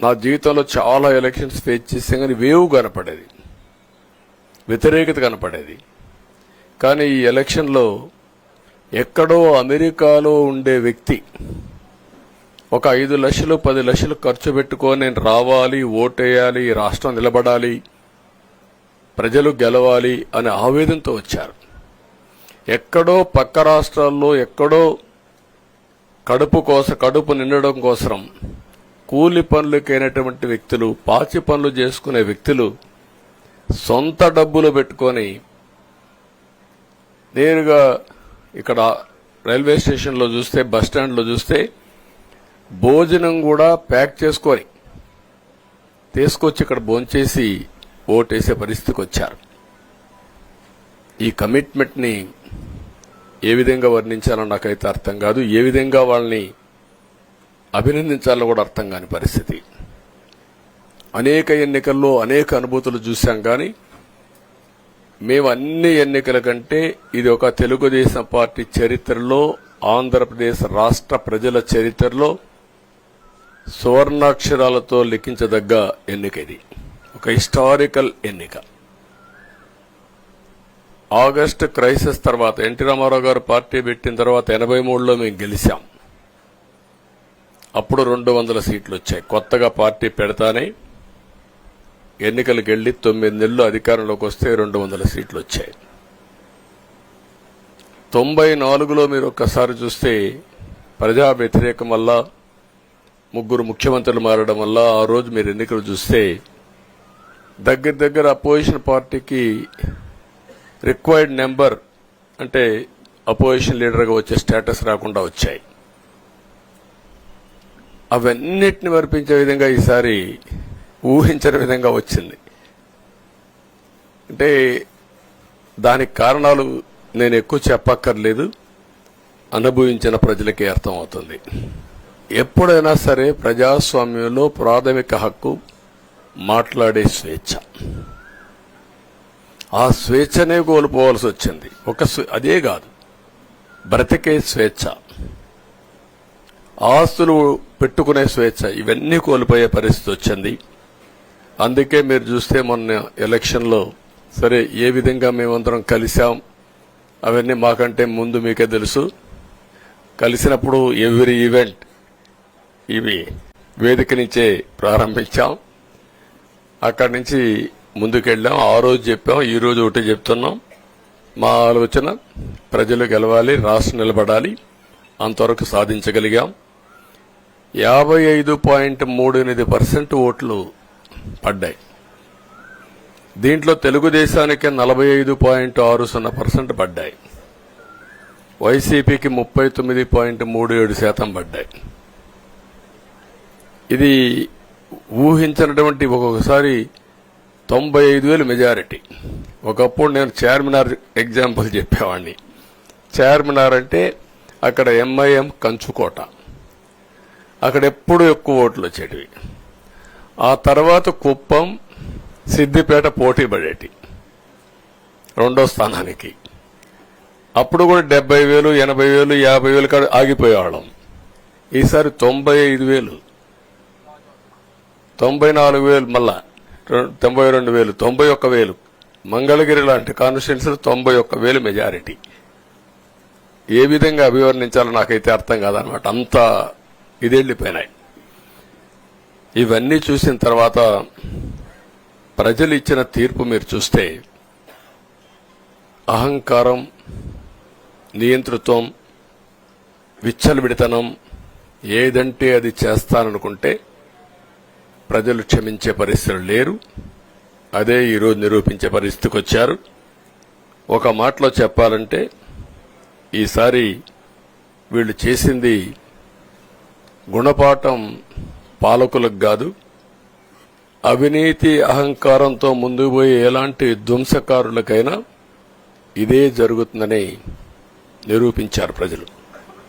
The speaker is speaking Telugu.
నా జీవితంలో చాలా ఎలక్షన్స్ ఫేస్ చేస్తే కానీ వేవ్ కనపడేది, వ్యతిరేకత కనపడేది. కానీ ఈ ఎలక్షన్లో ఎక్కడో అమెరికాలో ఉండే వ్యక్తి ఒక 5 లక్షలు 10 లక్షలు ఖర్చు పెట్టుకొని నేను రావాలి, ఓటేయాలి, రాష్ట్రం నిలబడాలి, ప్రజలు గెలవాలి అనే ఆవేదనతో వచ్చారు. ఎక్కడో పక్క రాష్ట్రాల్లో ఎక్కడో కడుపు నిండడం కోసం కూలి పనులకైనటువంటి వ్యక్తులు, పాచి పనులు చేసుకునే వ్యక్తులు సొంత డబ్బులు పెట్టుకొని నేరుగా ఇక్కడ రైల్వే స్టేషన్లో చూస్తే, బస్టాండ్లో చూస్తే భోజనం కూడా ప్యాక్ చేసుకొని తీసుకొచ్చి ఇక్కడ భోంచేసి ఓటేసే పరిస్థితికి వచ్చారు. ఈ కమిట్మెంట్ ని ఏ విధంగా వర్ణించాలో నాకైతే అర్థం కాదు. ఏ విధంగా వాళ్ళని అభినందించాలో కూడా అర్థం కాని పరిస్థితి. అనేక ఎన్నికల్లో అనేక అనుభూతులు చూశాం. కానీ మేము అన్ని ఎన్నికల కంటే ఇది ఒక తెలుగుదేశం పార్టీ చరిత్రలో, ఆంధ్రప్రదేశ్ రాష్ట్ర ప్రజల చరిత్రలో సువర్ణాక్షరాలతో లిఖించదగ్గ ఎన్నిక. ఇది ఒక హిస్టారికల్ ఎన్నిక. ఆగస్టు క్రైసిస్ తర్వాత ఎన్టీ రామారావు గారు పార్టీ పెట్టిన తర్వాత 83లో మేము గెలిచాం. అప్పుడు 200 సీట్లు వచ్చాయి. కొత్తగా పార్టీ పెడతానే ఎన్నికలకు వెళ్లి 9 నెలలు అధికారంలోకి వస్తే 200 సీట్లు వచ్చాయి. 94లో మీరు ఒక్కసారి చూస్తే ప్రజా వ్యతిరేకం వల్ల 3 ముఖ్యమంత్రులు మారడం వల్ల ఆ రోజు మీరు ఎన్నికలు చూస్తే దగ్గర అపోజిషన్ పార్టీకి రిక్వైర్డ్ నెంబర్ అంటే అపోజిషన్ లీడర్గా వచ్చే స్టేటస్ రాకుండా వచ్చాయి. అవన్నిటిని వర్పించే విధంగా ఈసారి ఊహించని విధంగా వచ్చింది. అంటే దానికి కారణాలు నేను ఎక్కువ చెప్పక్కర్లేదు, అనుభవించిన ప్రజలకే అర్థమవుతుంది. ఎప్పుడైనా సరే ప్రజాస్వామ్యంలో ప్రాథమిక హక్కు మాట్లాడే స్వేచ్ఛ. ఆ స్వేచ్ఛనే కోల్పోవాల్సి వచ్చింది. అదే కాదు, బ్రతికే స్వేచ్ఛ, ఆస్తులు పెట్టుకునే స్వేచ్ఛ, ఇవన్నీ కోల్పోయే పరిస్థితి వచ్చింది. అందుకే మీరు చూస్తే మొన్న ఎలక్షన్లో సరే ఏ విధంగా మేమందరం కలిశాం అవన్నీ మాకంటే ముందు మీకే తెలుసు. కలిసినప్పుడు ఎవ్రీ ఈవెంట్ ఇవి వేదిక నుంచే ప్రారంభించాం. అక్కడి నుంచి ముందుకెళ్ళాం. ఆ రోజు చెప్పాం, ఈ రోజు ఒకటి చెప్తున్నాం. మా ఆలోచన ప్రజలు గెలవాలి, రాష్ట్రం నిలబడాలి. అంతవరకు సాధించగలిగాం. 55.38% ఓట్లు పడ్డాయి. దీంట్లో తెలుగుదేశానికి 45.60% పడ్డాయి. వైసీపీకి 39.37% పడ్డాయి. ఇది ఊహించినటువంటి ఒక్కొక్కసారి 95,000 మెజారిటీ. ఒకప్పుడు నేను చార్మినార్ ఎగ్జాంపుల్ చెప్పేవాడిని. చార్మినార్ అంటే అక్కడ ఎంఐఎం కంచుకోట, అక్కడ ఎప్పుడు ఎక్కువ ఓట్లు వచ్చేటివి. ఆ తర్వాత కుప్పం, సిద్దిపేట పోటీ పడేటి రెండో స్థానానికి. అప్పుడు కూడా 70,000, 80,000, 50,000 కాడ ఆగిపోయేవాళ్ళం. ఈసారి 95,000, 94,000, మళ్ళా 92,000, 91,000. మంగళగిరి లాంటి కాన్స్టిట్యున్సీలు 91,000 మెజారిటీ. ఏ విధంగా అభివర్ణించాలో నాకైతే అర్థం కాదనమాట. అంత ఇదెళ్లిపోయినాయి. ఇవన్నీ చూసిన తర్వాత ప్రజలు ఇచ్చిన తీర్పు మీరు చూస్తే అహంకారం, నియంతృత్వం, విచ్చలవిడితనం, ఏదంటే అది చేస్తాననుకుంటే ప్రజలు క్షమించే పరిస్థితులు లేరు. అదే ఈరోజు నిరూపించే పరిస్థితికి వచ్చారు. ఒక మాటలో చెప్పాలంటే ఈసారి వీళ్ళు చేసింది గుణపాఠం పాలకులకు కాదు, అవినీతి అహంకారంతో ముందుకు పోయే ఎలాంటి ధ్వంసకారులకైనా ఇదే జరుగుతుందని నిరూపించారు ప్రజలు.